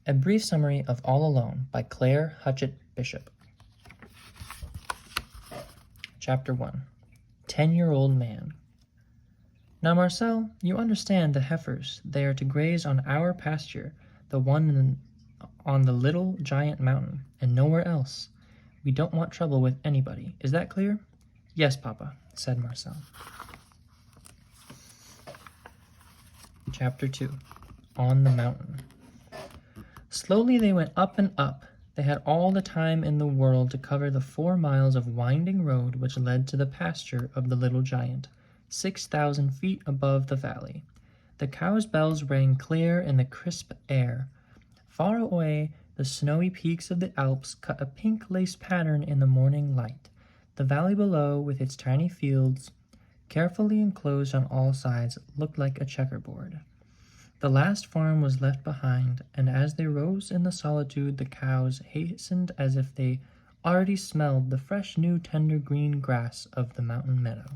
A Brief Summary of All Alone by Claire Hutchett Bishop. Chapter 1. 10-Year-Old Man. Now, Marcel, you understand the heifers. They are to graze on our pasture, the one on the Little Giant Mountain, and nowhere else. We don't want trouble with anybody. Is that clear? Yes, Papa, said Marcel. Chapter 2. On the Mountain. Slowly they went up and up. They had all the time in the world to cover the 4 miles of winding road which led to the pasture of the Little Giant, 6,000 feet above the valley. The cows' bells rang clear in the crisp air. Far away, the snowy peaks of the Alps cut a pink lace pattern in the morning light. The valley below, with its tiny fields, carefully enclosed on all sides, looked like a checkerboard. The last farm was left behind, and as they rose in the solitude, the cows hastened as if they already smelled the fresh, new, tender green grass of the mountain meadow.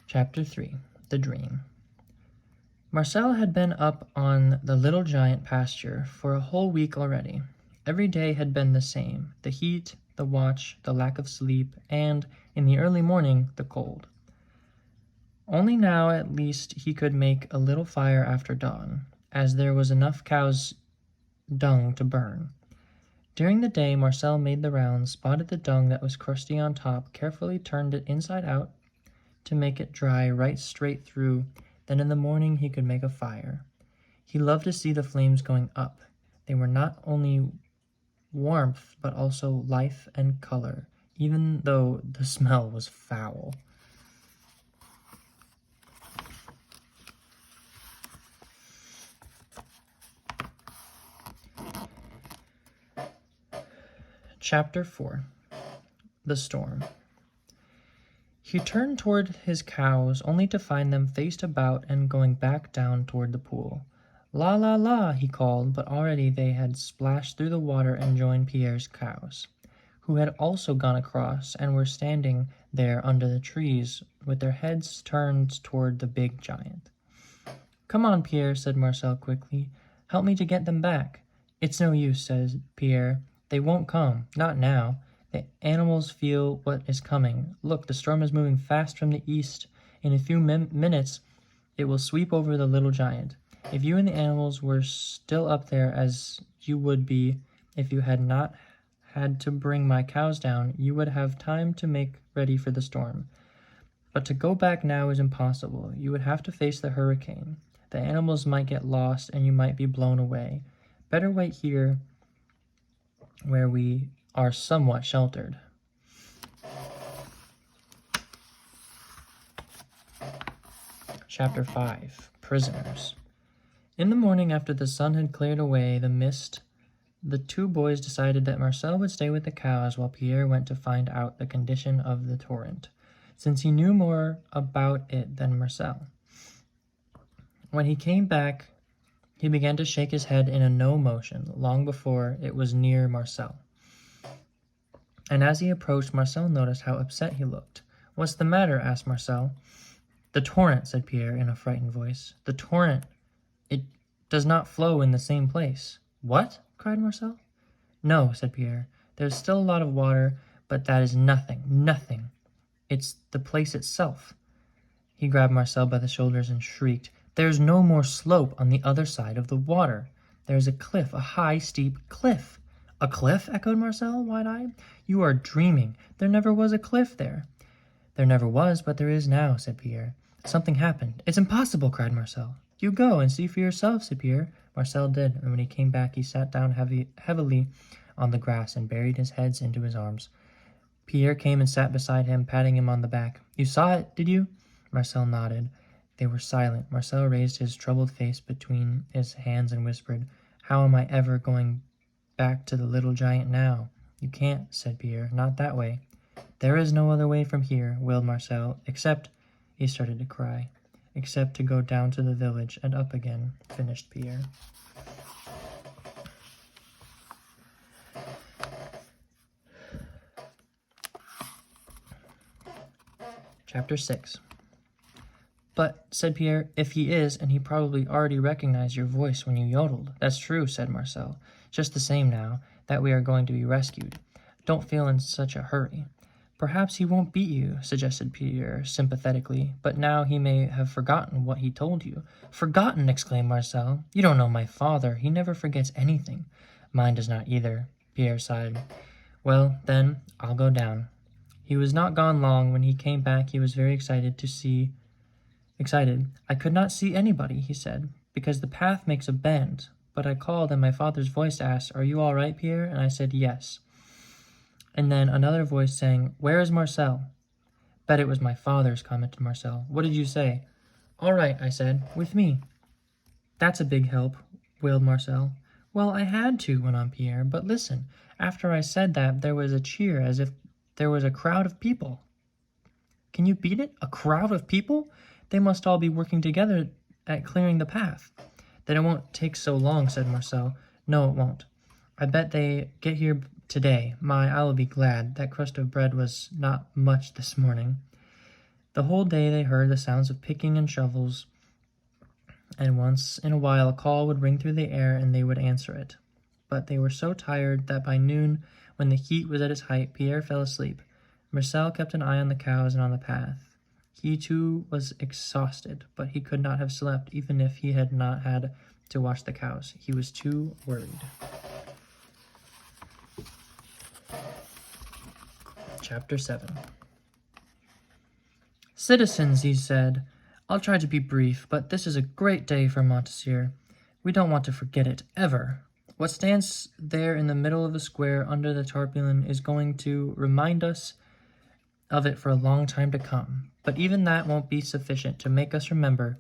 Chapter 3. The Dream. Marcel had been up on the Little Giant pasture for a whole week already. Every day had been the same, the heat, the watch, the lack of sleep, and, in the early morning, the cold. Only now, at least, he could make a little fire after dawn, as there was enough cow's dung to burn. During the day, Marcel made the rounds, spotted the dung that was crusty on top, carefully turned it inside out to make it dry right straight through. Then in the morning he could make a fire. He loved to see the flames going up. They were not only warmth, but also life and color, even though the smell was foul. Chapter 4. The Storm. He turned toward his cows, only to find them faced about and going back down toward the pool. La la la, he called, but already they had splashed through the water and joined Pierre's cows, who had also gone across and were standing there under the trees with their heads turned toward the big giant. Come on, Pierre, said Marcel quickly. Help me to get them back. It's no use, said Pierre. They won't come, not now. The animals feel what is coming. Look, the storm is moving fast from the east. In a few minutes it will sweep over the Little Giant. If you and the animals were still up there as you would be if you had not had to bring my cows down, you would have time to make ready for the storm. But to go back now is impossible. You would have to face the hurricane. The animals might get lost and you might be blown away. Better wait here where we are somewhat sheltered. Chapter 5. Prisoners. In the morning, after the sun had cleared away the mist, the 2 boys decided that Marcel would stay with the cows while Pierre went to find out the condition of the torrent, since he knew more about it than Marcel. When he came back, he began to shake his head in a no motion long before it was near Marcel. And as he approached, Marcel noticed how upset he looked. What's the matter? Asked Marcel. The torrent, said Pierre in a frightened voice. The torrent. It does not flow in the same place. What? Cried Marcel. No, said Pierre. There's still a lot of water, but that is nothing, nothing. It's the place itself. He grabbed Marcel by the shoulders and shrieked. There's no more slope on the other side of the water. There's a cliff, a high, steep cliff. A cliff? Echoed Marcel, wide-eyed. You are dreaming. There never was a cliff there. There never was, but there is now, said Pierre. Something happened. It's impossible, cried Marcel. You go and see for yourself, said Pierre. Marcel did, and when he came back, he sat down heavily on the grass and buried his head into his arms. Pierre came and sat beside him, patting him on the back. You saw it, did you? Marcel nodded. They were silent. Marcel raised his troubled face between his hands and whispered, How am I ever going back to the Little Giant now? You can't, said Pierre. Not that way. There is no other way from here, wailed Marcel, except, he started to cry, except to go down to the village and up again, finished Pierre. Chapter 6. But, said Pierre, if he is, and he probably already recognized your voice when you yodeled. That's true, said Marcel. Just the same now that we are going to be rescued. Don't feel in such a hurry. Perhaps he won't beat you, suggested Pierre sympathetically, but now he may have forgotten what he told you. Forgotten, exclaimed Marcel. You don't know my father. He never forgets anything. Mine does not either, Pierre sighed. Well, then, I'll go down. He was not gone long. When he came back, he was very excited. I could not see anybody, he said, because the path makes a bend. But I called, and my father's voice asked, Are you all right, Pierre? And I said, Yes. And then another voice sang, Where is Marcel? Bet it was my father's, commented Marcel. What did you say? All right, I said, with me. That's a big help, wailed Marcel. Well, I had to, went on Pierre, but listen. After I said that, there was a cheer as if there was a crowd of people. Can you beat it? A crowd of people? They must all be working together at clearing the path. Then it won't take so long, said Marcel. No, it won't. I bet they get here today. I will be glad. That crust of bread was not much this morning. The whole day they heard the sounds of picking and shovels, and once in a while a call would ring through the air and they would answer it. But they were so tired that by noon, when the heat was at its height, Pierre fell asleep. Marcel kept an eye on the cows and on the path. He too was exhausted, but he could not have slept even if he had not had to watch the cows. He was too worried. Chapter 7. Citizens, he said, I'll try to be brief, but this is a great day for Montessier. We don't want to forget it, ever. What stands there in the middle of the square under the tarpaulin is going to remind us of it for a long time to come. But even that won't be sufficient to make us remember